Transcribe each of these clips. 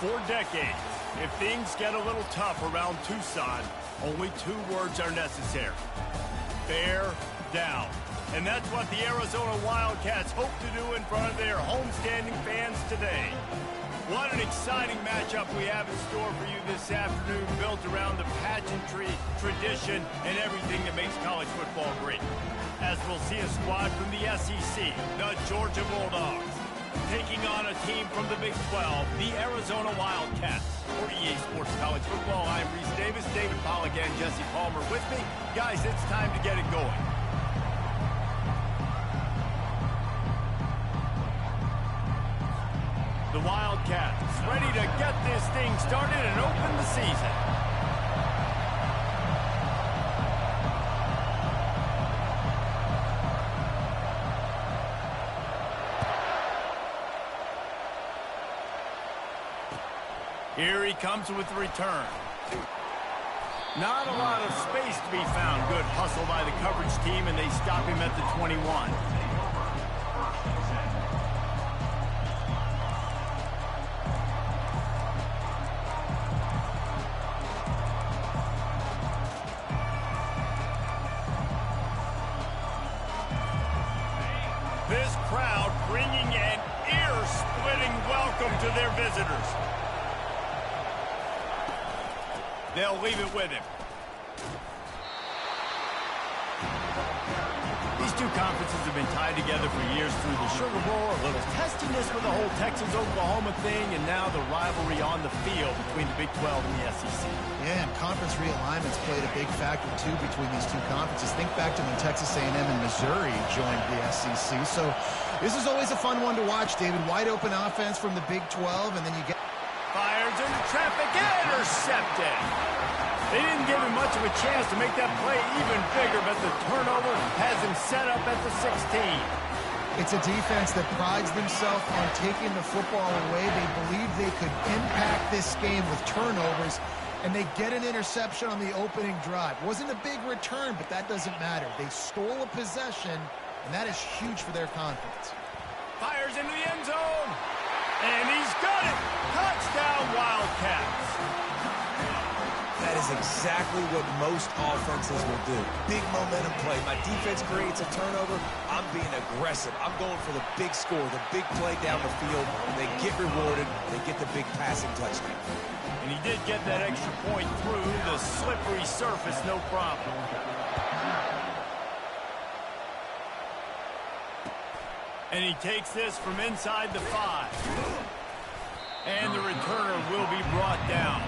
For decades, if things get a little tough around Tucson, only two words are necessary. Bear down. And that's what the Arizona Wildcats hope to do in front of their homestanding fans today. What an exciting matchup we have in store for you this afternoon, built around the pageantry, tradition, and everything that makes college football great. As we'll see a squad from the SEC, the Georgia Bulldogs, taking on a team from the Big 12, the Arizona Wildcats. For EA Sports College Football, I'm Reese Davis, David Pollack, and Jesse Palmer with me. Guys, it's time to get it going. The Wildcats ready to get this thing started and open the season. Here he comes with the return. Not a lot of space to be found. Good hustle by the coverage team, and they stop him at the 21. This crowd bringing an ear-splitting welcome to their visitors. They'll leave it with him. These two conferences have been tied together for years through the Sugar Bowl, a little testiness with the whole Texas-Oklahoma thing, and now the rivalry on the field between the Big 12 and the SEC. Yeah, and conference realignments played a big factor, too, between these two conferences. Think back to when Texas A&M and Missouri joined the SEC. So this is always a fun one to watch, David. Wide open offense from the Big 12, and then you get... Fires into traffic, intercepted. They didn't give him much of a chance to make that play even bigger, but the turnover has him set up at the 16. It's a defense that prides themselves on taking the football away. They believe they could impact this game with turnovers, and they get an interception on the opening drive. Wasn't a big return, but that doesn't matter. They stole a possession, and that is huge for their confidence. Fires into the end zone, and he's got it. Touchdown, Wildcats. That is exactly what most offenses will do. Big momentum play. My defense creates a turnover. I'm being aggressive. I'm going for the big score, the big play down the field. They get rewarded. They get the big passing touchdown. And he did get that extra point through the slippery surface, no problem. And he takes this from inside the 5. And the returner will be brought down.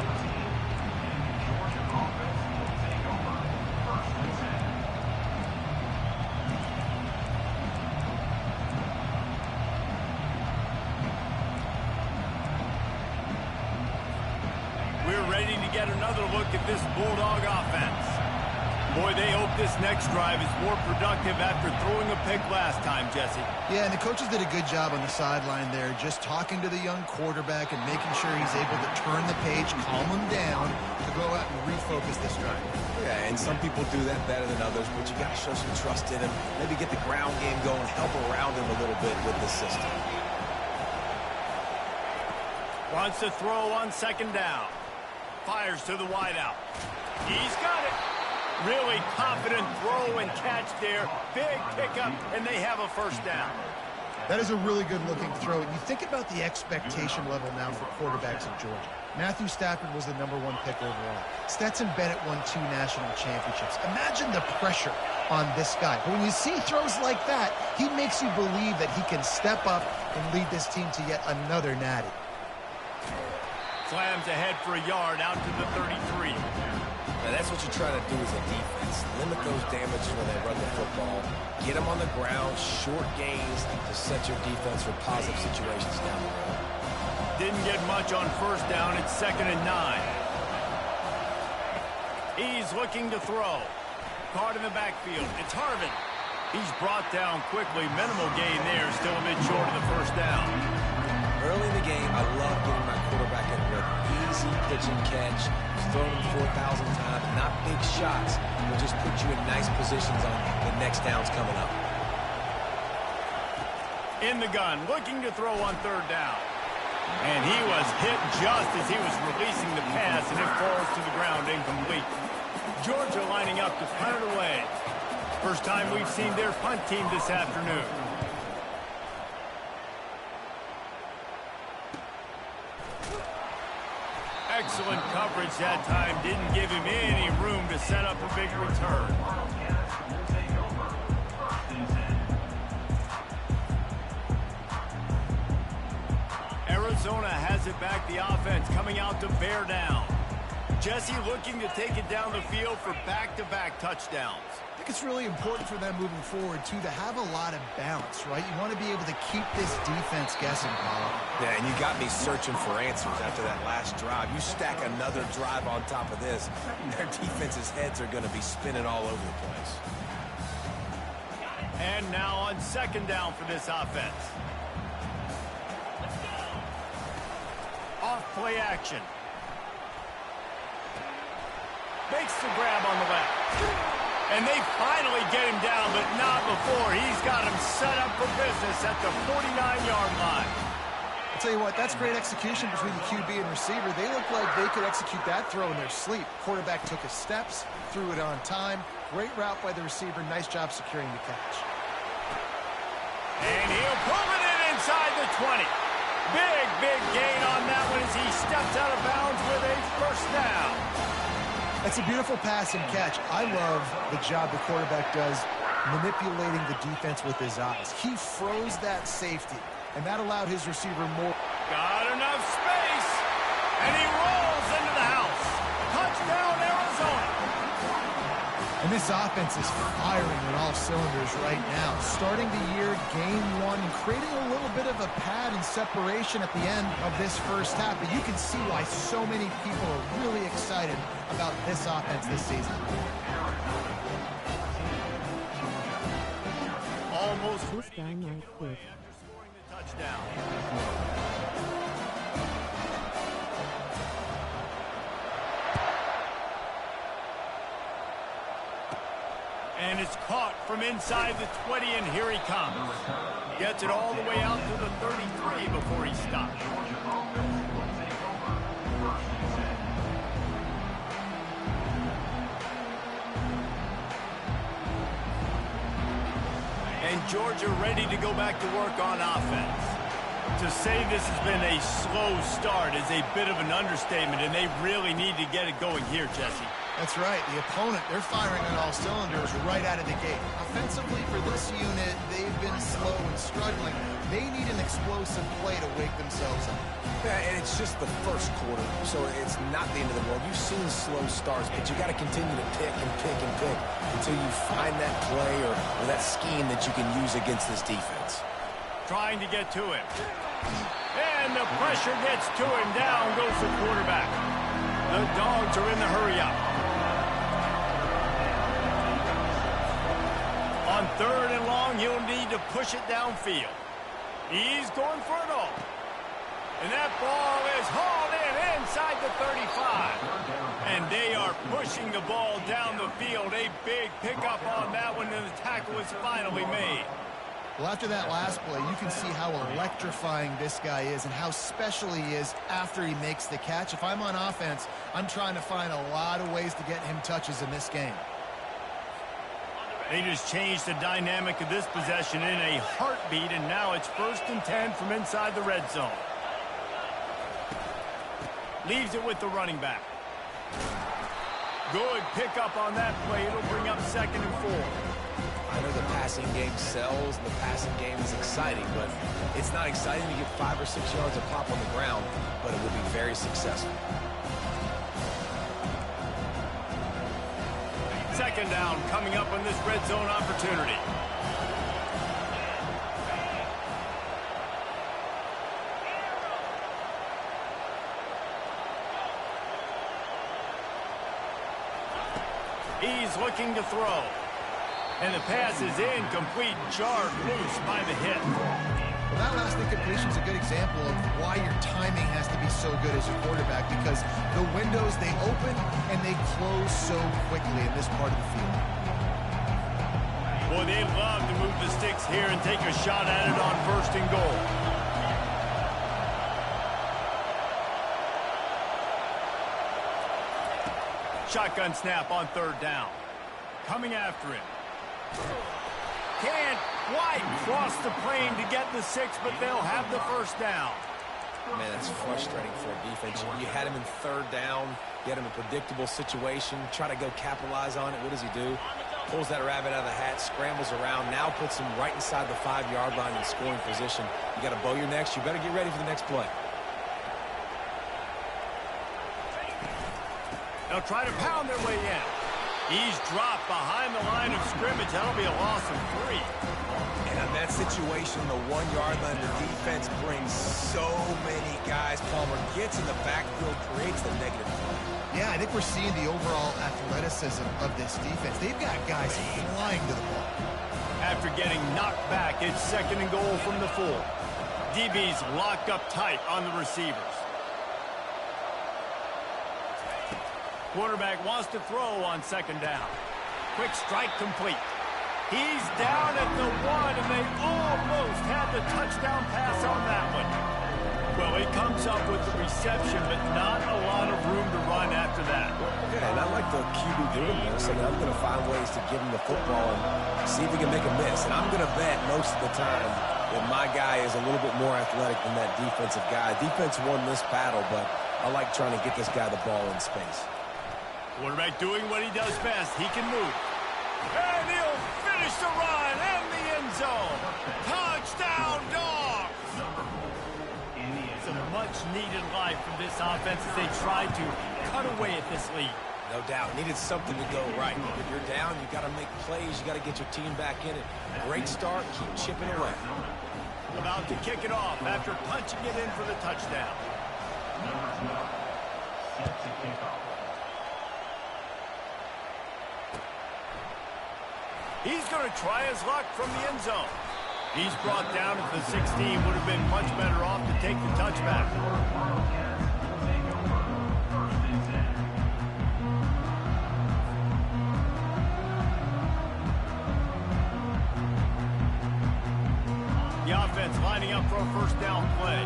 We're ready to get another look at this Bulldog offense. Boy, they hope this next drive is more productive after throwing a pick last time, Jesse. Yeah, and the coaches did a good job on the sideline there, just talking to the young quarterback and making sure he's able to turn the page, calm him down, to go out and refocus this drive. Yeah, and some people do that better than others, but you got to show some trust in him. Maybe get the ground game going, help around him a little bit with the system. Wants to throw on second down. Fires to the wideout. He's got it. Really confident throw and catch there. Big pickup, and they have a first down. That is a really good-looking throw. And you think about the expectation level now for quarterbacks in Georgia. Matthew Stafford was the #1 pick overall. Stetson Bennett won 2 national championships. Imagine the pressure on this guy. But when you see throws like that, he makes you believe that he can step up and lead this team to yet another natty. Slams ahead for a yard out to the 33. Now that's what you try to do as a defense. Limit those damages when they run the football. Get them on the ground, short gains to set your defense for positive situations down the road. Didn't get much on first down. It's 2nd and 9. He's looking to throw. Caught in the backfield. It's Harvin. He's brought down quickly. Minimal gain there. Still a bit short of the first down. Early in the game, I love getting my quarterback in rhythm. Easy pitch and catch. He's thrown him 4,000 times. Not big shots, but just put you in nice positions on the next downs coming up. In the gun, looking to throw on 3rd down. And he was hit just as he was releasing the pass, and it falls to the ground incomplete. Georgia lining up to punt it away. First time we've seen their punt team this afternoon. Excellent coverage that time. Didn't give him any room to set up a big return. Arizona has it back, the offense coming out to bear down. Jesse looking to take it down the field for back-to-back touchdowns. I think it's really important for them moving forward, too, to have a lot of balance, right? You want to be able to keep this defense guessing, Paul. Yeah, and you got me searching for answers after that last drive. You stack another drive on top of this, their defense's heads are going to be spinning all over the place. And now on second down for this offense. Off play action. Makes the grab on the left. And they finally get him down, but not before. He's got him set up for business at the 49-yard line. I'll tell you what, that's great execution between the QB and receiver. They look like they could execute that throw in their sleep. Quarterback took his steps, threw it on time. Great route by the receiver. Nice job securing the catch. And he'll pull it in inside the 20. Big gain on that one as he steps out of bounds with a first down. That's a beautiful pass and catch. I love the job the quarterback does manipulating the defense with his eyes. He froze that safety, and that allowed his receiver more. Got enough space, and he rolls into the house. Touchdown, Arizona. And this offense is firing on all cylinders right now. Starting the year, game one, and creating a little bit of a pad and separation at the end of this first half. But you can see why so many people are really excited about this offense this season. Almost This guy might quit. underscoring the touchdown. And it's caught from inside the 20, and here he comes. Gets it all the way out to the 33 before he stops. And Georgia ready to go back to work on offense. To say this has been a slow start is a bit of an understatement, and they really need to get it going here, Jesse. That's right. The opponent, they're firing on all cylinders right out of the gate. Offensively for this unit, they've been slow and struggling. They need an explosive play to wake themselves up. Yeah, and it's just the first quarter, so it's not the end of the world. You've seen slow starts, but you got to continue to pick and pick and pick until you find that play or that scheme that you can use against this defense. Trying to get to him. And the pressure gets to him. Down goes the quarterback. The Dogs are in the hurry-up. On third and long, he'll need to push it downfield. He's going for it all. And that ball is hauled in inside the 35. And they are pushing the ball down the field. A big pickup on that one, and the tackle is finally made. Well, after that last play, you can see how electrifying this guy is and how special he is after he makes the catch. If I'm on offense, I'm trying to find a lot of ways to get him touches in this game. They just changed the dynamic of this possession in a heartbeat, and now it's 1st and 10 from inside the red zone. Leaves it with the running back. Good pickup on that play. It'll bring up 2nd and 4. I know the passing game sells and the passing game is exciting, but it's not exciting to get 5 or 6 yards of pop on the ground, but it will be very successful. 2nd down coming up on this red zone opportunity. He's looking to throw. And the pass is incomplete, jarred loose by the hit. Well, that last incompletion is a good example of why your timing has to be so good as a quarterback, because the windows, they open and they close so quickly in this part of the field. Boy, they love to move the sticks here and take a shot at it on 1st and goal. shotgun snap on third down. Coming after him. Can't quite cross the plane to get the 6, but they'll have the first down. Man, that's frustrating for a defense. You had him in third down. You had him in a predictable situation. Try to go capitalize on it. What does he do? Pulls that rabbit out of the hat, scrambles around, now puts him right inside the 5-yard line in scoring position. You got to bow your necks. You better get ready for the next play. They'll try to pound their way in. He's dropped behind the line of scrimmage. That'll be a loss of 3. And on that situation, the 1-yard line, the defense brings so many guys. Palmer gets in the backfield, creates the negative play. Yeah, I think we're seeing the overall athleticism of this defense. They've got guys flying to the ball. After getting knocked back, it's 2nd and goal from the 4. DB's locked up tight on the receivers. Quarterback wants to throw on 2nd down. Quick strike complete. He's down at the 1, and they almost had the touchdown pass on that one. Well, he comes up with the reception, but not a lot of room to run after that. Yeah, and I like the QB doing this. I mean, I'm going to find ways to give him the football and see if he can make a miss. And I'm going to bet most of the time that my guy is a little bit more athletic than that defensive guy. Defense won this battle, but I like trying to get this guy the ball in space. Quarterback doing what he does best. He can move. And he'll finish the run in the end zone. Touchdown, Dogs! It's a much-needed life from this offense as they try to cut away at this lead. No doubt. Needed something to go right. If you're down, you got to make plays. You got to get your team back in it. Great start. Keep chipping away. About to kick it off after punching it in for the touchdown. He's going to try his luck from the end zone. He's brought down at the 16. Would have been much better off to take the touchback. The offense lining up for a first down play.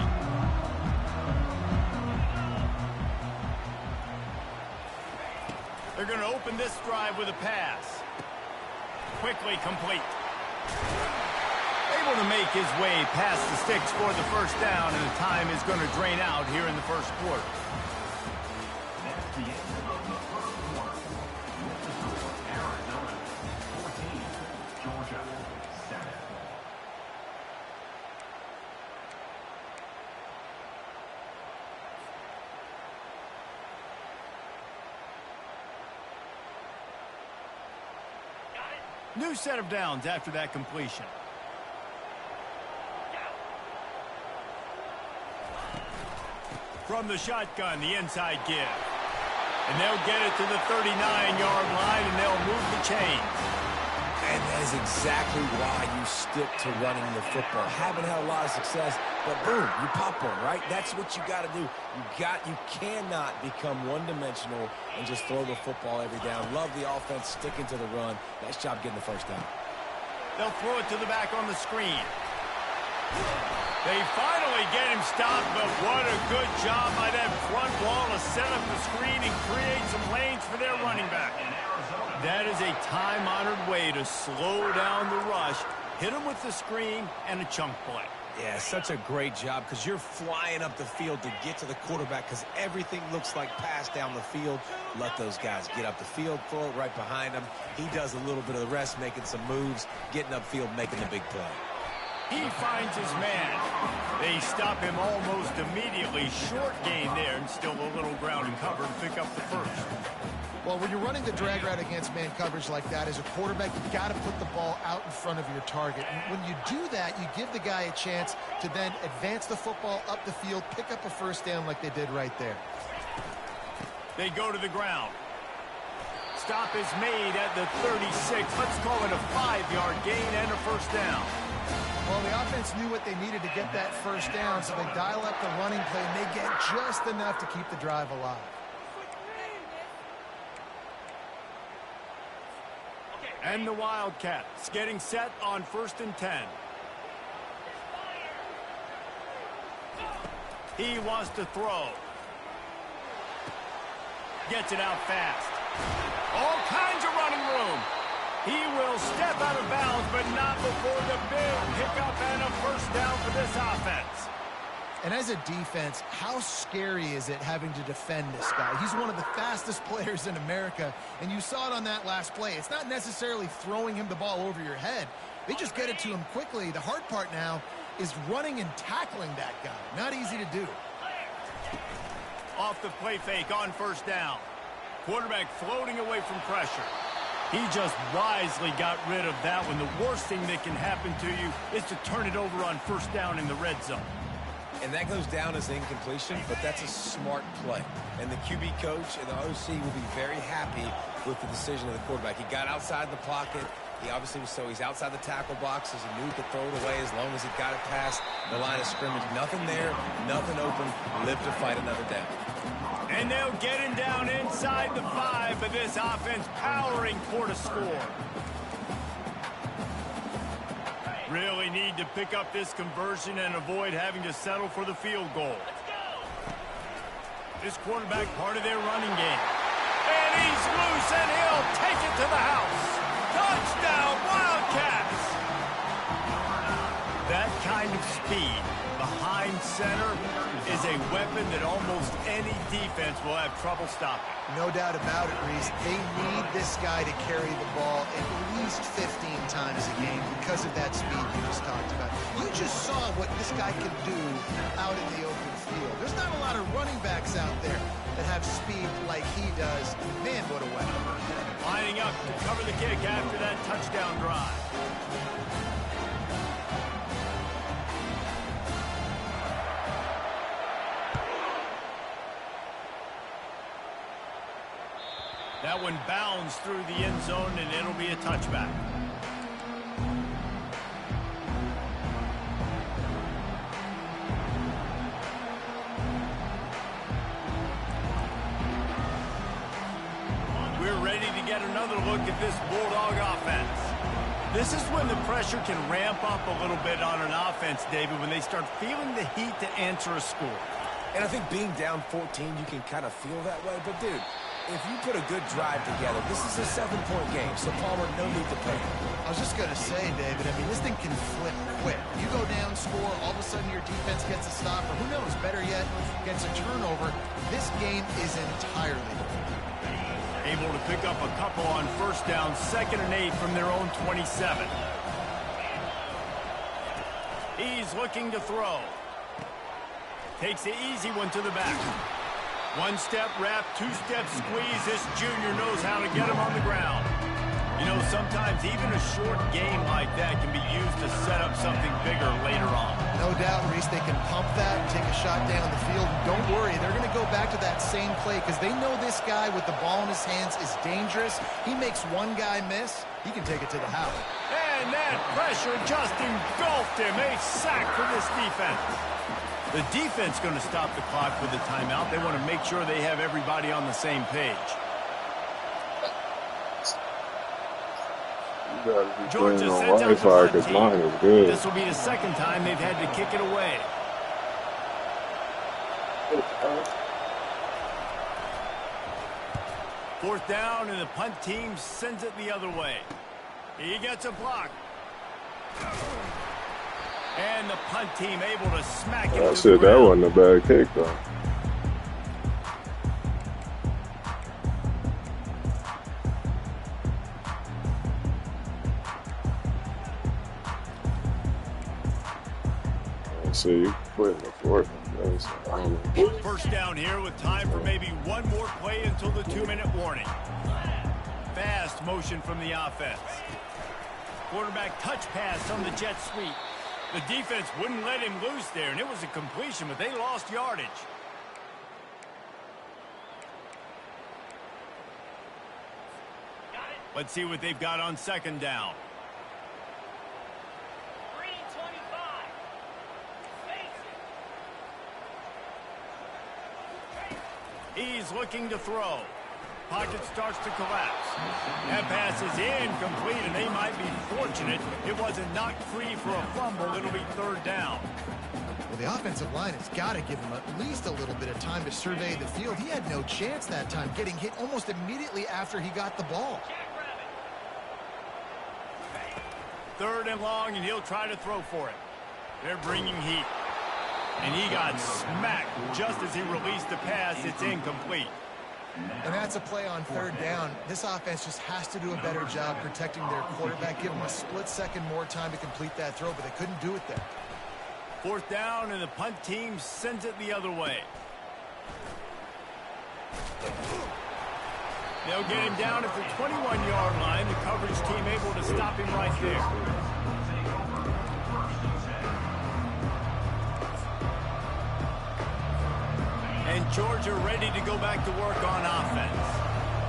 They're going to open this drive with a pass. Quickly complete. Able to make his way past the sticks for the first down, and the time is going to drain out here in the first quarter. That's the end of the first quarter. Arizona 14, Georgia 7. New set of downs after that completion. From the shotgun, the inside give. And they'll get it to the 39-yard line, and they'll move the chains. And that is exactly why you stick to running the football. Haven't had a lot of success, but boom, you pop one, right? That's what you got to do. You cannot become one-dimensional and just throw the football every down. Love the offense sticking to the run. Nice job getting the first down. They'll throw it to the back on the screen. They finally get him stopped, but what a good job by that front wall to set up the screen and create some lanes for their running back. That is a time-honored way to slow down the rush, hit him with the screen, and a chunk play. Yeah, such a great job because you're flying up the field to get to the quarterback because everything looks like pass down the field. Let those guys get up the field, throw it right behind him. He does a little bit of the rest, making some moves, getting upfield, making the big play. He finds his man. They stop him almost immediately. Short gain there, and still a little ground and cover to pick up the first. Well, when you're running the drag route against man coverage like that, as a quarterback, you've got to put the ball out in front of your target. And when you do that, you give the guy a chance to then advance the football up the field, pick up a first down like they did right there. They go to the ground. Stop is made at the 36. Let's call it a 5-yard gain and a first down. Well, the offense knew what they needed to get that first down, so they dial up the running play, and they get just enough to keep the drive alive. And the Wildcats getting set on 1st and 10. He wants to throw. Gets it out fast. All kinds of running room. He will step out of bounds, but not before the big pickup and a first down for this offense. And as a defense, how scary is it having to defend this guy? He's one of the fastest players in America, and you saw it on that last play. It's not necessarily throwing him the ball over your head. They just get it to him quickly. The hard part now is running and tackling that guy. Not easy to do. Off the play fake on first down. Quarterback floating away from pressure. He just wisely got rid of that one. The worst thing that can happen to you is to turn it over on first down in the red zone. And that goes down as incompletion, but that's a smart play. And the QB coach and the OC will be very happy with the decision of the quarterback. He got outside the pocket. He obviously was he's outside the tackle boxes. He knew he could throw it away as long as he got it past the line of scrimmage. Nothing there, nothing open. Live to fight another down. And they'll get him down inside the 5, but this offense powering for the score. Really need to pick up this conversion and avoid having to settle for the field goal. This quarterback part of their running game. And he's loose, and he'll take it to the house. Touchdown, Wildcats! That kind of speed behind center is a weapon that almost any defense will have trouble stopping. No doubt about it, Reese. They need this guy to carry the ball at least 15 times a game because of that speed you just talked about. You just saw what this guy can do out in the open field. There's not a lot of running backs out there that have speed like he does. Man, what a weapon. Lining up to cover the kick after that touchdown drive. That one bounds through the end zone, and it'll be a touchback. We're ready to get another look at this Bulldog offense. This is when the pressure can ramp up a little bit on an offense, David, when they start feeling the heat to answer a score. And I think being down 14, you can kind of feel that way. But, dude, if you put a good drive together, this is a 7-point game, so Palmer, no need to panic. I was just going to say, David, I mean, this thing can flip quick. You go down, score, all of a sudden your defense gets a stop, or who knows, better yet, gets a turnover. This game is entirely different. Able to pick up a couple on first down, 2nd and 8 from their own 27. He's looking to throw. Takes the easy one to the back. One-step wrap, two-step squeeze. This junior knows how to get him on the ground. You know, sometimes even a short game like that can be used to set up something bigger later on. No doubt, Reese, they can pump that and take a shot down the field. And don't worry, they're going to go back to that same play because they know this guy with the ball in his hands is dangerous. He makes one guy miss, he can take it to the house. And that pressure just engulfed him. A sack for this defense. The defense going to stop the clock with the timeout. They want to make sure they have everybody on the same page. Georgia sends out the punt team. This will be the 2nd time they've had to kick it away. Fourth down, and the punt team sends it the other way. He gets a block. And the punt team able to smack it. I said that wasn't a bad kick, though. So you quit the 4th. First down here with time for maybe one more play until the 2-minute warning. Fast motion from the offense. Quarterback touch pass on the jet sweep. The defense wouldn't let him loose there, and it was a completion, but they lost yardage. Let's see what they've got on 2nd down. He's looking to throw. Pocket starts to collapse. That pass is incomplete, and they might be fortunate it wasn't knocked free for a fumble. It'll be third down. Well, the offensive line has got to give him at least a little bit of time to survey the field. He had no chance that time, getting hit almost immediately after he got the ball. Third and long, and he'll try to throw for it. They're bringing heat. And he got smacked just as he released the pass. It's incomplete. And that's a play on third down. This offense just has to do a better job protecting their quarterback. Give him a split second more time to complete that throw, but they couldn't do it there. Fourth down, and the punt team sends it the other way. They'll get him down at the 21-yard line. The coverage team able to stop him right there. And Georgia ready to go back to work on offense.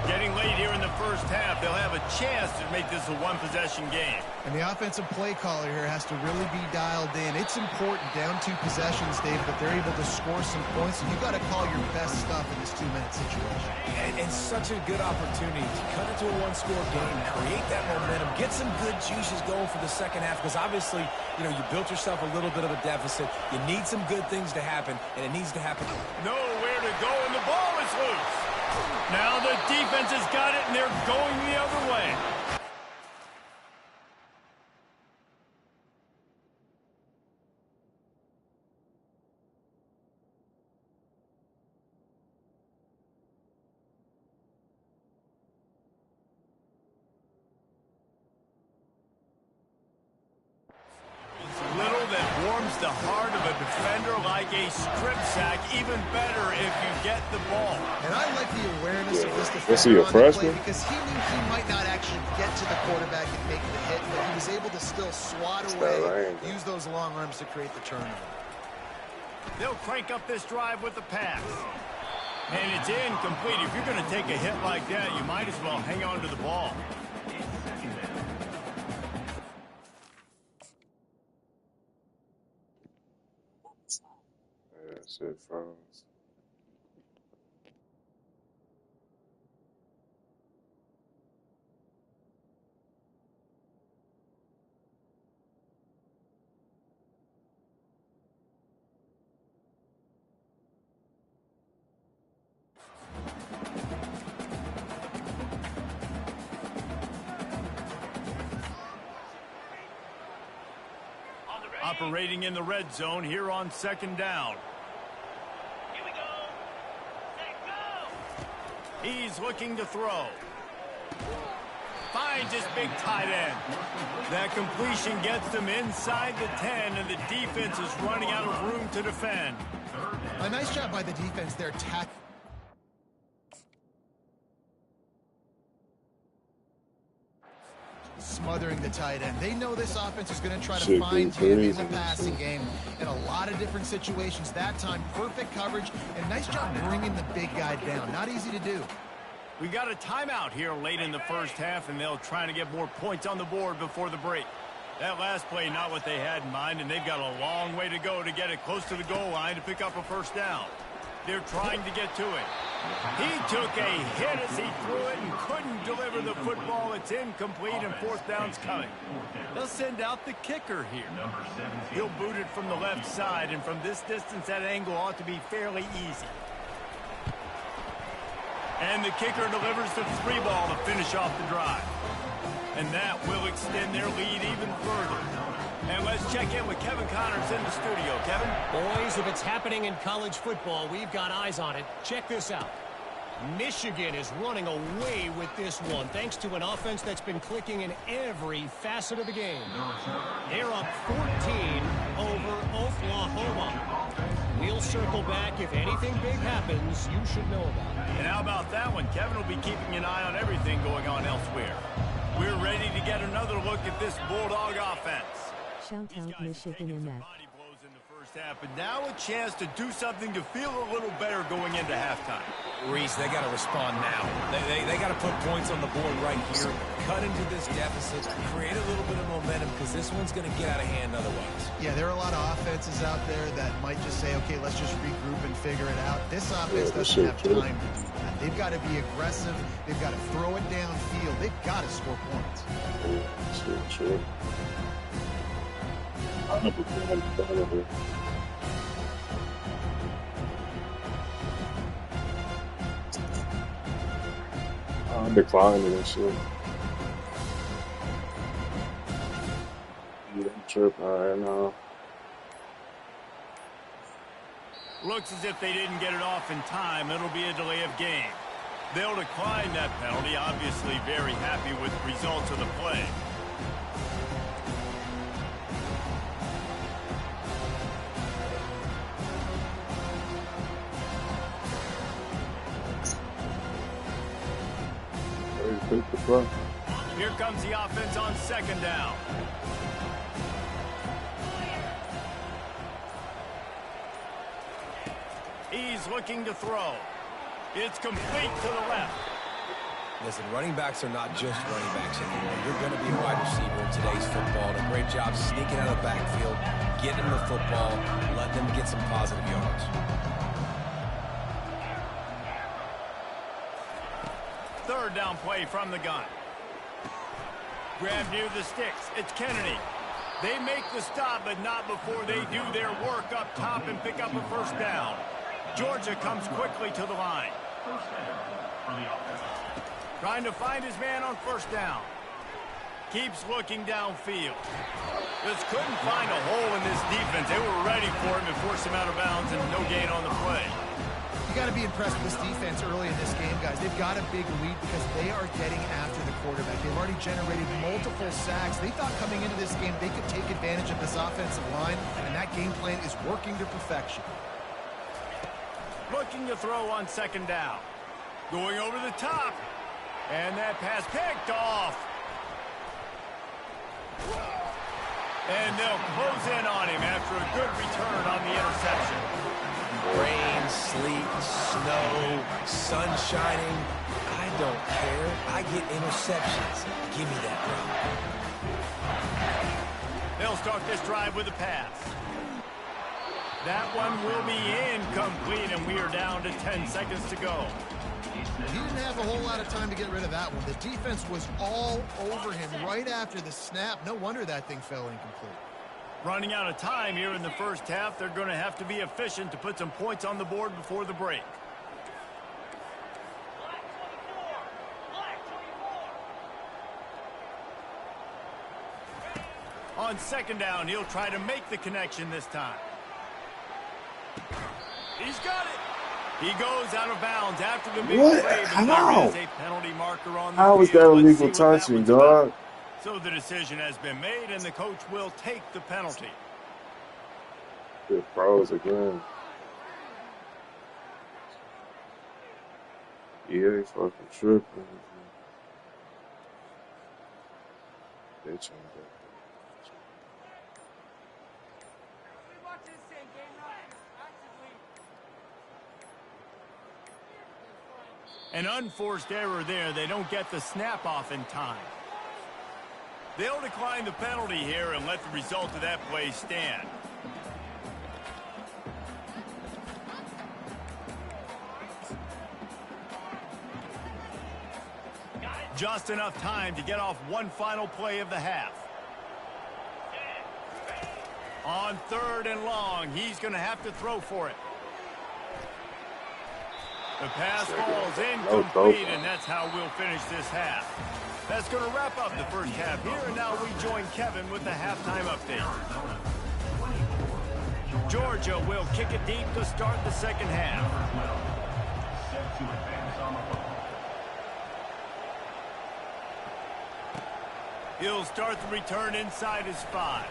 Getting late here in the first half, they'll have a chance to make this a one-possession game. And the offensive play caller here has to really be dialed in. It's important down 2 possessions, Dave, that they're able to score some points. And you've got to call your best stuff in this 2-minute situation. And such a good opportunity to cut into a one-score game, create that momentum, get some good juices going for the second half, because obviously, you know, you built yourself a little bit of a deficit. You need some good things to happen, and it needs to happen. Nowhere to go, and the ball is loose. Now the defense has got it, and they're going the other way. Little that warms the heart of a defender like a strip sack. Even better if you get the ball. And I like the awareness of this Was he defender a on the play freshman? because he knew he might not actually get to the quarterback and make the hit, but he was able to still swat away, use those long arms to create the turnover. They'll crank up this drive with the pass. And it's incomplete. If you're going to take a hit like that, you might as well hang on to the ball. Shit froze. Operating in the red zone here on second down. He's looking to throw. Finds his big tight end. That completion gets them inside the 10, and the defense is running out of room to defend. A nice job by the defense there. Smothering the tight end. They know this offense is going to try to find him in the passing game in a lot of different situations. That time, perfect coverage, and nice job bringing the big guy down. Not easy to do. We got a timeout here late in the first half, and they'll try to get more points on the board before the break. That last play, not what they had in mind, and they've got a long way to go to get it close to the goal line to pick up a first down. They're trying to get to it. He took a hit as he threw it and couldn't deliver the football. It's incomplete, and fourth down's coming. They'll send out the kicker here. He'll boot it from the left side, and from this distance, that angle ought to be fairly easy. And the kicker delivers the 3-ball to finish off the drive. And that will extend their lead even further. And let's check in with Kevin Connors in the studio. Kevin? Boys, if it's happening in college football, we've got eyes on it. Check this out. Michigan is running away with this one, thanks to an offense that's been clicking in every facet of the game. They're up 14 over Oklahoma. We'll circle back. If anything big happens, you should know about it. And how about that one? Kevin will be keeping an eye on everything going on elsewhere. We're ready to get another look at this Bulldog offense. Shout out Michigan in that. Body blows in the first half, but now a chance to do something to feel a little better going into halftime. Reese, they got to respond now. They got to put points on the board right here, cut into this deficit, create a little bit of momentum, because this one's going to get out of hand otherwise. Yeah, there are a lot of offenses out there that might just say, okay, let's just regroup and figure it out. This offense doesn't have time to do that. They've got to be aggressive. They've got to throw it downfield. They've got to score points. Sure. I never been understanding it. I'm declining and shit. Yeah, I'm tripping right now. Looks as if they didn't get it off in time. It'll be a delay of game. They'll decline that penalty. Obviously very happy with the results of the play. Here comes the offense on second down. He's looking to throw. It's complete to the left. Listen, running backs are not just running backs anymore. You're going to be a wide receiver in today's football. And a great job sneaking out of the backfield, getting them the football, letting them get some positive yards. Third down play from the gun. Grab near the sticks. It's Kennedy. They make the stop, but not before they do their work up top and pick up a first down. Georgia comes quickly to the line. Trying to find his man on first down. Keeps looking downfield. Just couldn't find a hole in this defense. They were ready for him and forced him out of bounds, and no gain on the play. You got to be impressed with this defense early in this game, guys. They've got a big lead because they are getting after the quarterback. They've already generated multiple sacks. They thought coming into this game they could take advantage of this offensive line, and that game plan is working to perfection. Looking to throw on second down. Going over the top. And that pass picked off. And they'll close in on him after a good return on the interception. Rain, sleet, snow, sun shining. I don't care. I get interceptions. Give me that, bro. They'll start this drive with a pass. That one will be incomplete, and we are down to 10 seconds to go. He didn't have a whole lot of time to get rid of that one. The defense was all over him right after the snap. No wonder that thing fell incomplete. Running out of time here in the first half. They're going to have to be efficient to put some points on the board before the break. On second down, he'll try to make the connection this time. He's got it. He goes out of bounds after the big play. How? There is a penalty marker on the How was that illegal touching, dog? So the decision has been made, and the coach will take the penalty. It froze again. Yeah, they fucking tripping. They changed that. An unforced error there. They don't get the snap off in time. They'll decline the penalty here and let the result of that play stand. Just enough time to get off one final play of the half. On third and long, he's going to have to throw for it. The pass falls incomplete, and that's how we'll finish this half. That's going to wrap up the first half here, and now we join Kevin with the halftime update. Georgia will kick it deep to start the second half. He'll start the return inside his 5.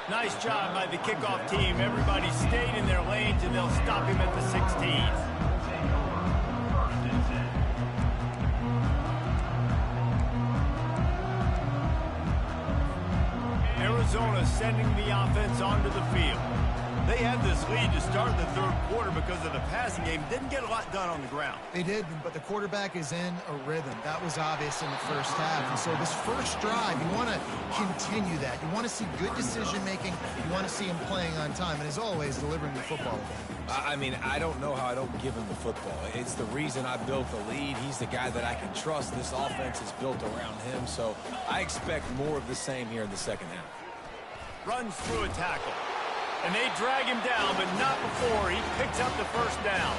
Nice job by the kickoff team. Everybody stayed in their lanes, and they'll stop him at the 16. Arizona sending the offense onto the field. They had this lead to start the third quarter because of the passing game. Didn't get a lot done on the ground. They did, but the quarterback is in a rhythm. That was obvious in the first half. And so this first drive, you want to continue that. You want to see good decision-making. You want to see him playing on time. And as always, delivering the football. I mean, I don't know how I don't give him the football. It's the reason I built the lead. He's the guy that I can trust. This offense is built around him. So I expect more of the same here in the second half. Runs through a tackle. And they drag him down, but not before he picks up the first down.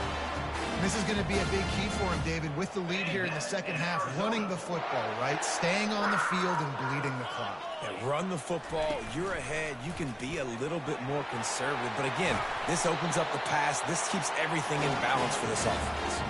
This is going to be a big key for him, David, with the lead here in the second half, running the football, right? Staying on the field and bleeding the clock. Yeah, run the football. You're ahead. You can be a little bit more conservative. But again, this opens up the pass. This keeps everything in balance for this offense.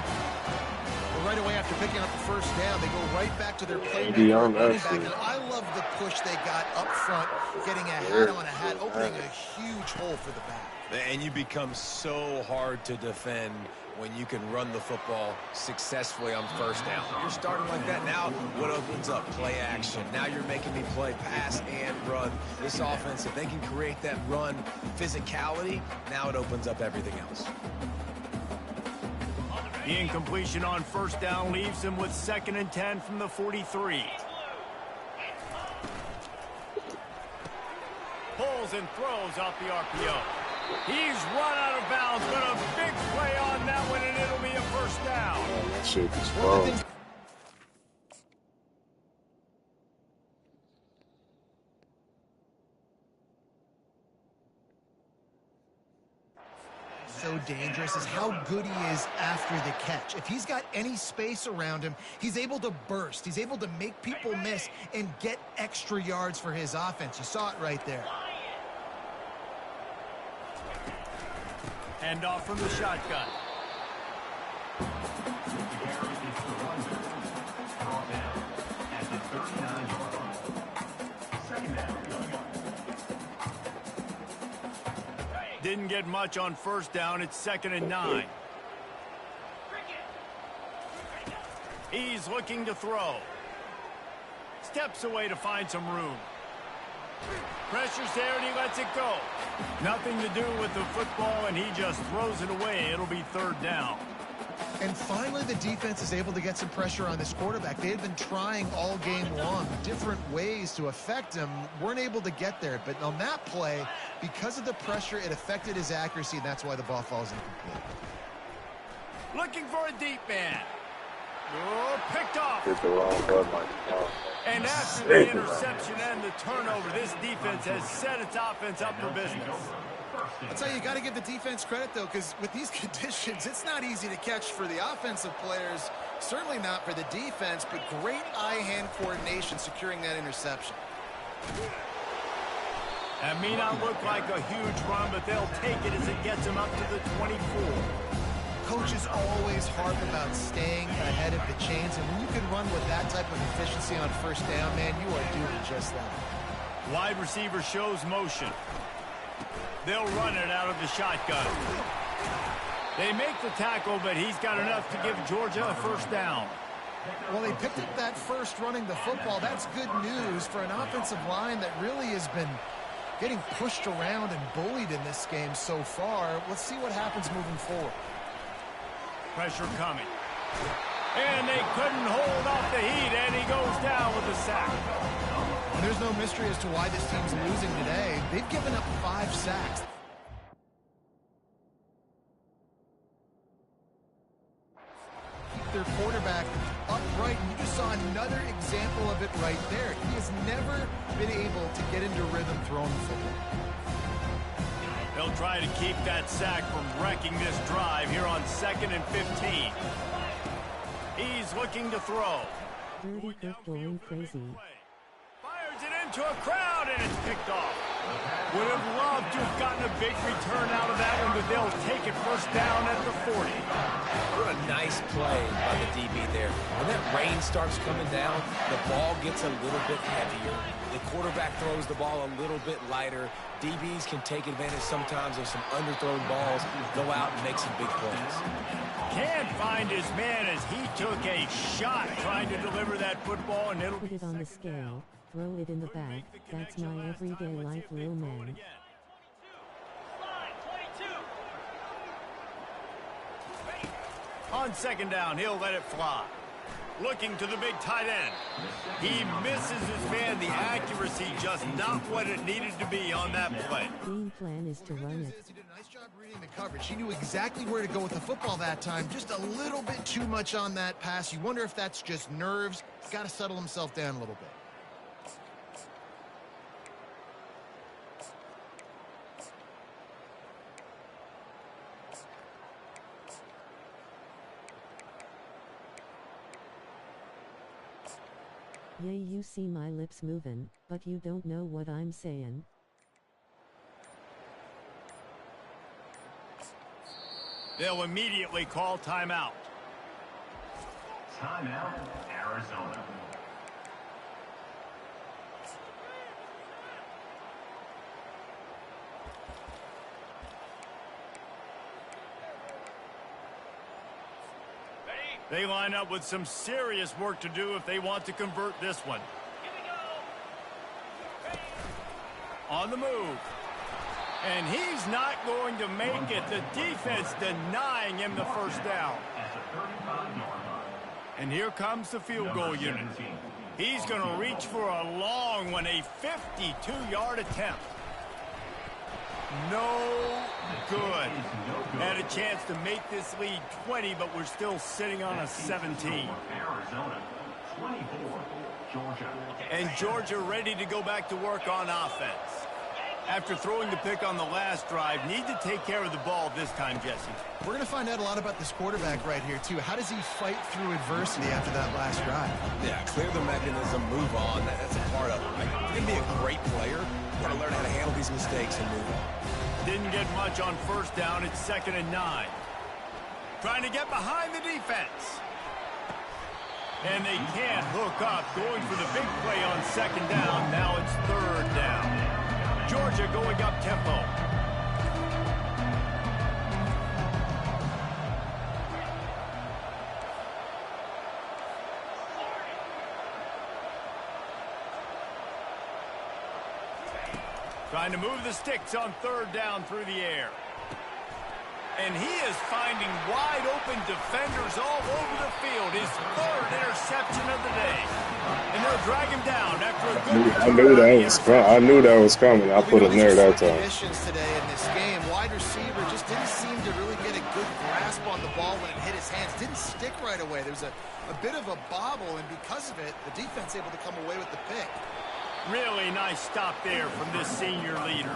Well, right away after picking up the first down, they go right back to their playmaker. And I love the push they got up front, getting a hat on a hat, opening a huge hole for the back. And you become so hard to defend when you can run the football successfully on first down. You're starting like that now. What opens up? Play action. Now you're making me play pass and run. This offense, if they can create that run physicality, now it opens up everything else. The incompletion on first down leaves him with 2nd and 10 from the 43. Pulls and throws off the RPO. He's run out of bounds, but a big play on that one, and it'll be a first down. That shit is wrong. So dangerous is how good he is after the catch. If he's got any space around him, he's able to burst. He's able to make people miss and get extra yards for his offense. You saw it right there. Hand off from the shotgun. Didn't get much on first down. It's 2nd and 9. He's looking to throw. Steps away to find some room. Pressure's there and he lets it go. Nothing to do with the football and he just throws it away. It'll be 3rd down. And finally, the defense is able to get some pressure on this quarterback. They had been trying all game long, different ways to affect him, weren't able to get there. But on that play, because of the pressure, it affected his accuracy, and that's why the ball falls incomplete. Looking for a deep man. Oh, picked off. Hit the wrong button like And after the interception and the turnover, this defense has set its offense up for business. I'll tell you, you got to give the defense credit, though, because with these conditions, it's not easy to catch for the offensive players, certainly not for the defense, but great eye-hand coordination securing that interception. That may not look like a huge run, but they'll take it as it gets them up to the 24. Coaches always harp about staying ahead of the chains, and when you can run with that type of efficiency on first down, man, you are doing just that. Wide receiver shows motion. They'll run it out of the shotgun. They make the tackle, but he's got enough to give Georgia a first down. Well, they picked up that first running the football. That's good news for an offensive line that really has been getting pushed around and bullied in this game so far. Let's see what happens moving forward. Pressure coming. And they couldn't hold off the heat, and he goes down with a sack. And there's no mystery as to why this team's losing today. They've given up 5 sacks. Keep their quarterback upright, and you just saw another example of it right there. He has never been able to get into rhythm throwing the football. They'll try to keep that sack from wrecking this drive here on 2nd and 15. He's looking to throw. Dirty footballing crazy. Fires it into a crowd, and it's picked off. Would have loved to have gotten a big return out of that one, but they'll take it first down at the 40. What a nice play by the DB there. When that rain starts coming down, the ball gets a little bit heavier. The quarterback throws the ball a little bit lighter. DBs can take advantage sometimes of some underthrown balls, go out and make some big plays. Can't find his man as he took a shot trying to deliver that football, and it'll Put it on the scale, throw it in the bag, that's my everyday life, little man. On second down, he'll let it fly. Looking to the big tight end. He misses his man. The accuracy just not what it needed to be on that play. Game plan is to run it. He did a nice job reading the coverage. He knew exactly where to go with the football that time. Just a little bit too much on that pass. You wonder if that's just nerves. He's got to settle himself down a little bit. Yeah, you see my lips moving, but you don't know what I'm saying. They'll immediately call timeout. Timeout, Arizona. They line up with some serious work to do if they want to convert this one. On the move. And he's not going to make it. The defense denying him the first down. And here comes the field goal unit. He's going to reach for a long one, a 52-yard attempt. No good. Had a chance to make this lead 20, but we're still sitting on a 17. And Georgia ready to go back to work on offense. After throwing the pick on the last drive, need to take care of the ball this time, Jesse. We're going to find out a lot about this quarterback right here, too. How does he fight through adversity after that last drive? Yeah, clear the mechanism, move on. That's a part of it. Right? You're going to be a great player. You've got to learn how to handle these mistakes and move on. Didn't get much on first down. It's 2nd and 9. Trying to get behind the defense. And they can't hook up. Going for the big play on 2nd down. Now it's 3rd down. Georgia going up tempo. Trying to move the sticks on 3rd down through the air. And he is finding wide open defenders all over the field. His 3rd interception of the day. And they'll drag him down after a good I knew that was coming. I put him there that time. Conditions today in this game. Wide receiver just didn't seem to really get a good grasp on the ball when it hit his hands. Didn't stick right away. There was a bit of a bobble, and because of it, the defense able to come away with the pick. Really nice stop there from this senior leader.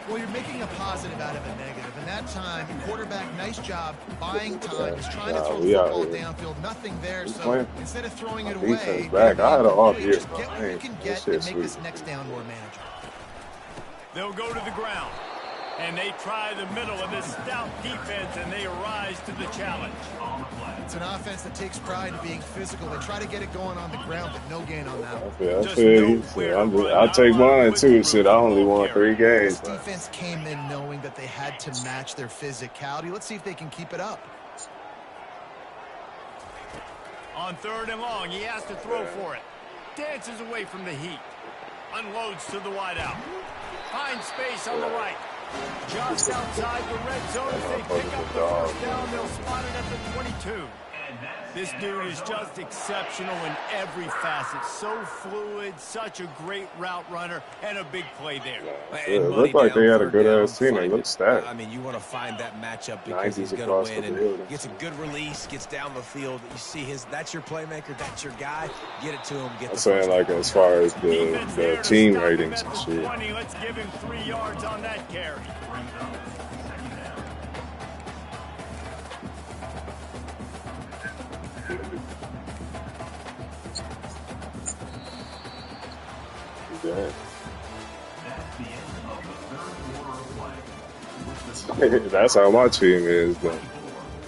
Well, you're making a positive out of a negative. And that time, quarterback, nice job, buying time. He's trying to throw the football downfield. Nothing there. So instead of throwing it away, back. I had an off year. Just get what you can get and make this next down more manageable. They'll go to the ground. And they try the middle of this stout defense, and they rise to the challenge. It's an offense that takes pride in being physical. They try to get it going on the ground, but no gain on that one. I'll take mine, too. Shit, I only won 3 games. This defense came in knowing that they had to match their physicality. Let's see if they can keep it up. On 3rd and long, he has to throw for it. Dances away from the heat. Unloads to the wideout. Finds space on the right. Just outside the red zone as they pick up the first down. They'll spot it at the 22. This dude is just exceptional in every facet. So fluid, such a great route runner, and a big play there. It looked like they had a good-ass team. They looked stacked. I mean, you want to find that matchup because he's going to win. And gets a good release, gets down the field. You see that's your playmaker, that's your guy. Get it to him. I'm saying, like, as far as the team ratings and shit. 20, let's give him 3 yards on that carry. That's how my team is, but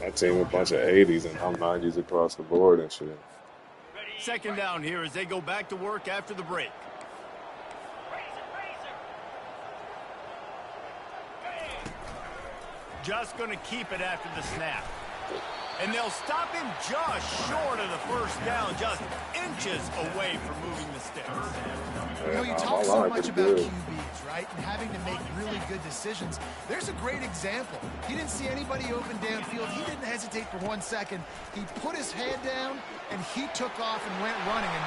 my team a bunch of 80s and I'm 90s across the board and shit. 2nd down here as they go back to work after the break. Just going to keep it after the snap. And they'll stop him just short of the first down, just inches away from moving the sticks. You know, you talk so much about QBs, right? right, and having to make really good decisions. There's a great example. He didn't see anybody open downfield. He didn't hesitate for 1 second. He put his head down, and he took off and went running. And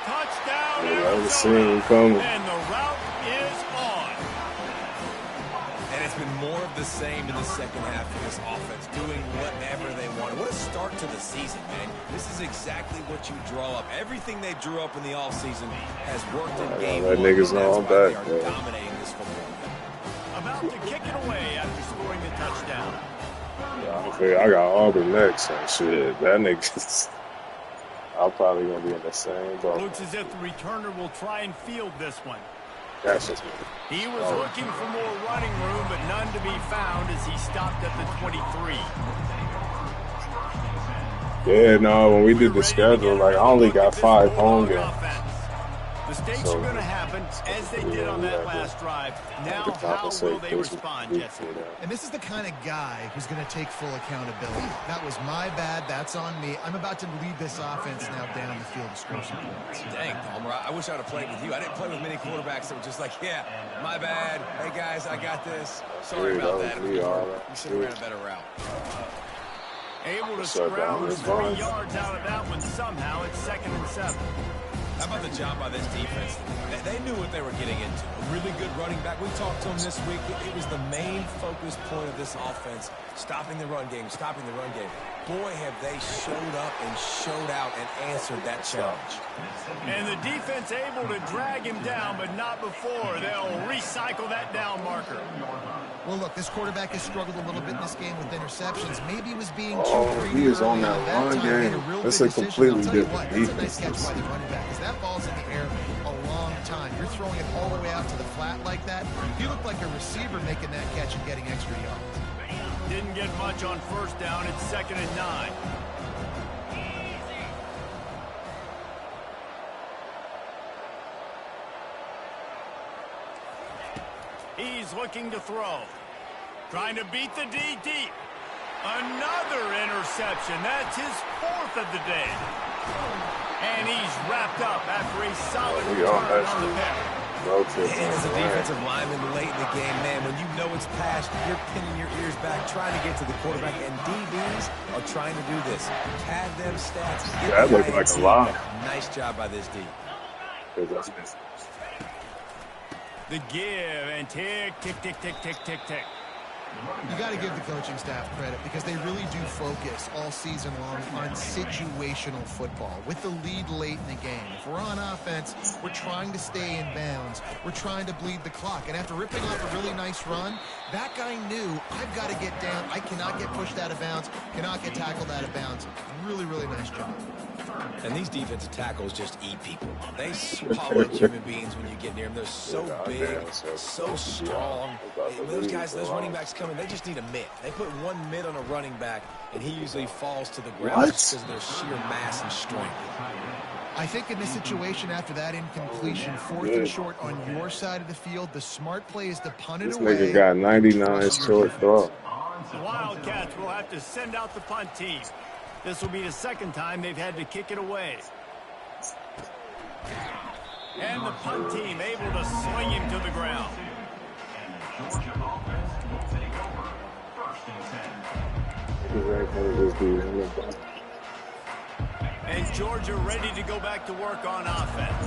touchdown, Yeah, I was seeing Arizona, him coming. and the route is on. And it's been more of the same in the second half for this offense, doing whatever they wanted. What a start to the season, man. This is exactly what you draw up. Everything they drew up in the offseason has worked in game let one. niggas know That's I'm why back, they are man. dominating this football game. About to kick it away after scoring the touchdown. I got Auburn next and shit. That nigga's. I'm probably gonna be in the same boat. Looks as if the returner will try and field this one. That's just me. He was looking for more running room, but none to be found as he stopped at the 23. Yeah, no, when we did the schedule, like I only got 5 home games. Mistakes are going to happen, as they did on that last drive. Now, how will they respond, Jesse? And this is the kind of guy who's going to take full accountability. That was my bad. That's on me. I'm about to lead this offense now down the field to score some points. Dang, Palmer, I wish I would have played with you. I didn't play with many quarterbacks that were just like, yeah, my bad. Hey, guys, I got this. Sorry about that. We should have ran a better route. Able to scrounge 3 yards out of that one somehow. It's 2nd and 7. How about the job by this defense? They knew what they were getting into. A really good running back. We talked to him this week. It was the main focus point of this offense, stopping the run game, stopping the run game. Boy, have they showed up and showed out and answered that challenge. And the defense able to drag him down, but not before. They'll recycle that down marker. Well, look, this quarterback has struggled a little bit in this game with interceptions. Maybe he was being too greedy. He is on that run game. That's a completely different defense. That's a nice catch by the running back, because that ball's in the air a long time. You're throwing it all the way out to the flat like that. You look like a receiver making that catch and getting extra yards. Didn't get much on first down. It's 2nd and 9. He's looking to throw. Trying to beat the D deep. Another interception. That's his 4th of the day. And he's wrapped up after a solid return on the pick. And as a defensive lineman late in the game, man, when you know it's past, you're pinning your ears back, trying to get to the quarterback, and DBs are trying to do this. Pad them stats. That looked like a lot. Nice job by this D. The give and tick, tick, tick, tick, tick, tick, tick. You got to give the coaching staff credit because they really do focus all season long on situational football with the lead late in the game. If we're on offense, we're trying to stay in bounds. We're trying to bleed the clock. And after ripping off a really nice run, that guy knew, I've got to get down. I cannot get pushed out of bounds, cannot get tackled out of bounds. Really, really nice job. And these defensive tackles just eat people. They swallow human beings when you get near them. They're so big, so strong. Those guys, those running backs come in, they just need a mitt. They put one mitt on a running back, and he usually falls to the ground just because of their sheer mass and strength. I think in this situation, after that incompletion, 4th and short on your side of the field, the smart play is to punt it away. This nigga got 99 short throw. The Wildcats will have to send out the punt team. This will be the 2nd time they've had to kick it away. And the punt team able to sling him to the ground. Georgia offense will take over 1st and 10. And Georgia ready to go back to work on offense.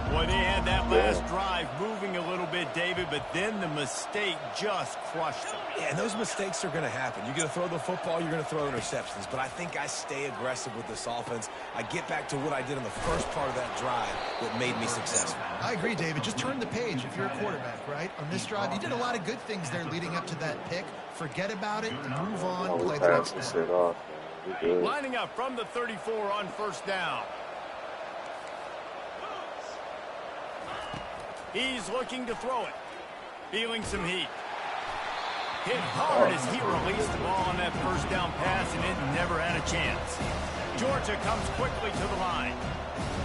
Boy, they had that last drive moving a little bit, David, but then the mistake just crushed them. Yeah, and those mistakes are going to happen. You're going to throw the football, you're going to throw interceptions. But I think I stay aggressive with this offense. I get back to what I did in the first part of that drive that made me successful. I agree, David. Just turn the page if you're a quarterback, right? On this drive, you did a lot of good things there leading up to that pick. Forget about it and move on. Play the next down. Lining up from the 34 on 1st down. He's looking to throw it. Feeling some heat. Hit hard as he released the ball on that 1st down pass, and it never had a chance. Georgia comes quickly to the line.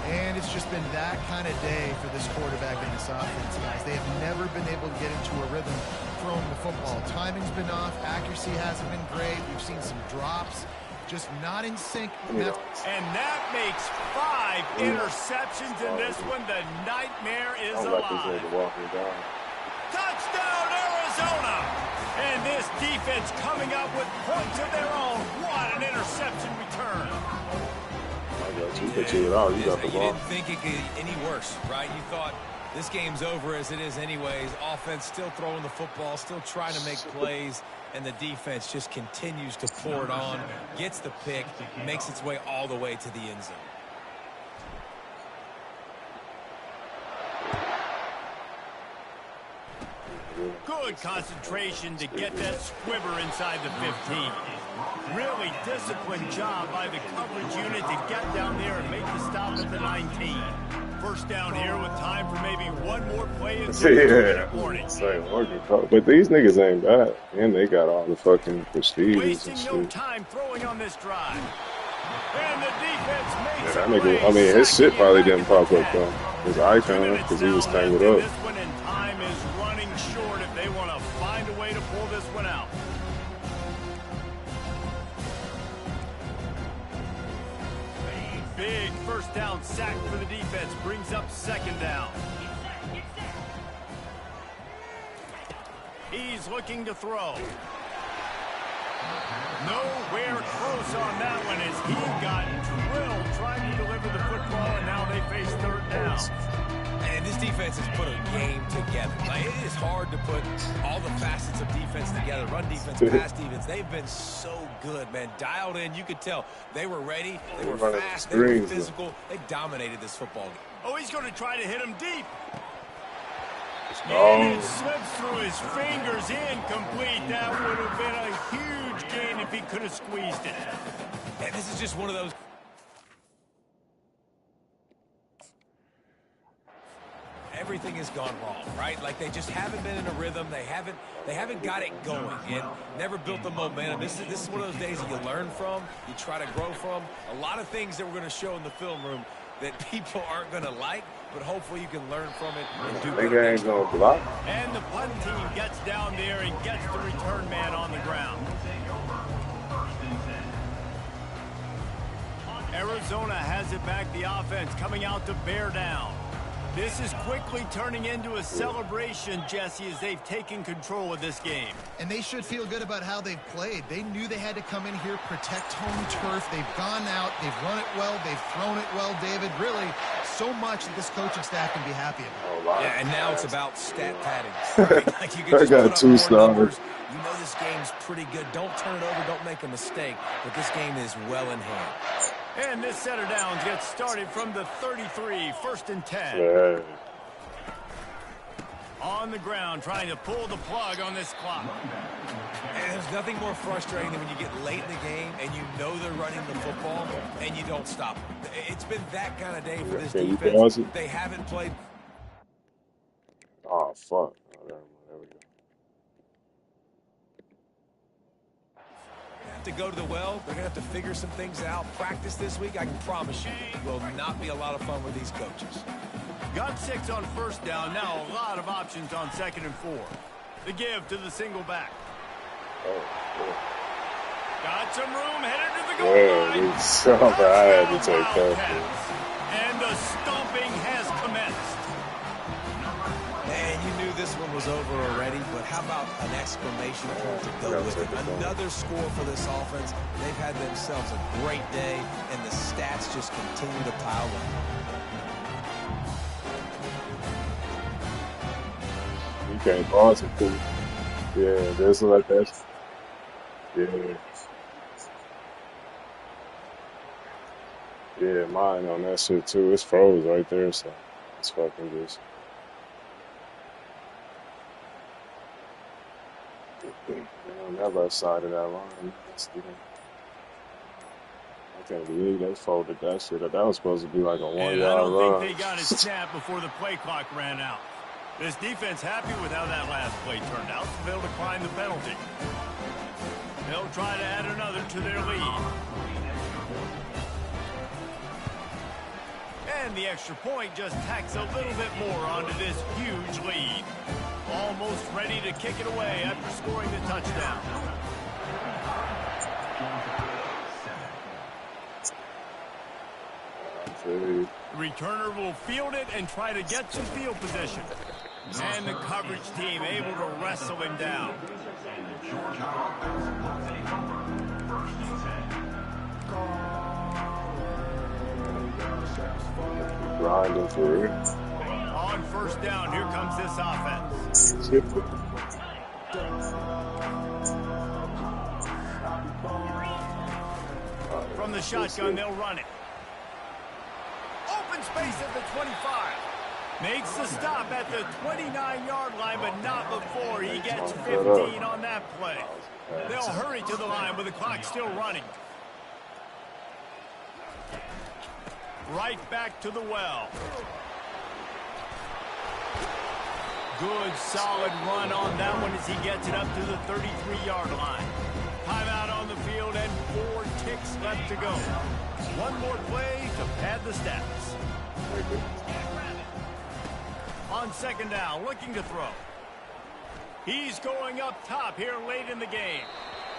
And it's just been that kind of day for this quarterback and this offense, guys. They have never been able to get into a rhythm throwing the football. Timing's been off. Accuracy hasn't been great. We've seen some drops. just not in sync. And that makes 5 interceptions in this one. The nightmare is alive. Touchdown, Arizona! And this defense coming up with points of their own. What an interception return. You didn't think it could get any worse, right? You thought this game's over as it is anyways. Offense still throwing the football, still trying to make plays, and the defense just continues to pour it on, gets the pick, makes its way all the way to the end zone. Good concentration to get that squibber inside the 15. Really disciplined job by the coverage unit to get down there and make the stop at the 19. First down here with time for maybe one more play until the morning. But these niggas ain't bad. And they got all the fucking prestige. Wasting no time throwing on this drive. And the defense makes that nigga, I mean, his shit probably didn't pop up though. His icon, because he was tangled up. This one, and time is running short if they want to find a way to pull this one out. Big first down sack for the defense brings up second down. He's looking to throw. Nowhere close on that one as he got drilled trying to deliver the football, and now they face third down. And this defense has put a game together. Like, it is hard to put all the facets of defense together. Run defense, pass defense. They've been so good, man. Dialed in. You could tell they were ready. They were fast. They were physical. They dominated this football game. Oh, he's going to try to hit him deep. And it slips through his fingers, incomplete. That would have been a huge gain if he could have squeezed it. And this is just one of those. Everything has gone wrong, right? Like they just haven't been in a rhythm. They haven't got it going and never built the momentum. This is one of those days that you learn from, you try to grow from. A lot of things that we're going to show in the film room that people aren't going to like, but hopefully you can learn from it and do better. Ain't gonna block. And the punt team gets down there and gets the return man on the ground. Arizona has it back, the offense coming out to bear down. This is quickly turning into a celebration, Jesse, as they've taken control of this game. And they should feel good about how they've played. They knew they had to come in here, protect home turf. They've gone out, they've run it well, they've thrown it well, David. Really, so much that this coaching staff can be happy about. Yeah, and now it's about stat padding. Right? Like you can just got 2 stars. You know this game's pretty good. Don't turn it over, don't make a mistake. But this game is well in hand. And this set of downs gets started from the 33, first and 10. Yeah. On the ground, trying to pull the plug on this clock. And there's nothing more frustrating than when you get late in the game and you know they're running the football and you don't stop them. It's been that kind of day for this defense. They haven't played. Oh, fuck. There we go. To go to the well, they're going to have to figure some things out. Practice this week, I can promise you, will not be a lot of fun with these coaches. Got 6 on first down. Now a lot of options on second and 4. The give to the single back. Got some room, headed to the goal line. Yeah, so bad to take that. And the stomping has commenced. And you knew this one was over already, but how about an exclamation point to go with it? Another score for this offense. They've had themselves a great day, and the stats just continue to pile up. You can't pause it, too. Yeah, there's like that. Yeah. Yeah, mine on that shit, too. It's froze right there, so it's fucking just... On that left side of that line, I can't believe they folded that shit up. That was supposed to be like a 1-yard run. I don't think they got a snap before the play clock ran out. This defense happy with how that last play turned out, so they'll decline the penalty. They'll try to add another to their lead. And the extra point just tacks a little bit more onto this huge lead. Almost ready to kick it away after scoring the touchdown. feel The returner will field it and try to get some field position. And the coverage team able to wrestle him down. grinding for real. On first down, here comes this offense. From the shotgun, they'll run it. Open space at the 25. Makes the stop at the 29-yard line, but not before he gets 15 on that play. They'll hurry to the line with the clock still running. Right back to the well. Good, solid run on that one as he gets it up to the 33-yard line. Timeout on the field and 4 ticks left to go. One more play to pad the stats. On second down, looking to throw. He's going up top here late in the game.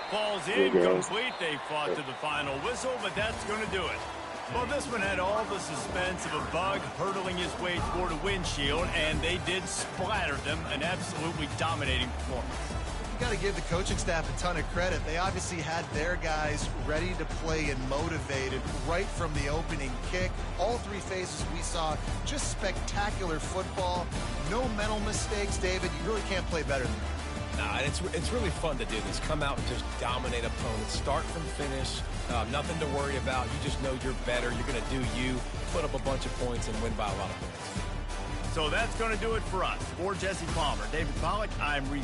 Falls incomplete. They fought to the final whistle, but that's going to do it. Well, this one had all the suspense of a bug hurtling his way toward a windshield, and they did splatter them. An absolutely dominating performance. You got to give the coaching staff a ton of credit. They obviously had their guys ready to play and motivated right from the opening kick. All 3 phases we saw, just spectacular football. No mental mistakes, David. You really can't play better than that. Nah, it's really fun to do this. Come out and just dominate opponents. Start from finish. Nothing to worry about. You just know you're better. You're going to do you, put up a bunch of points, and win by a lot of points. So that's going to do it for us. For Jesse Palmer, David Pollack, I'm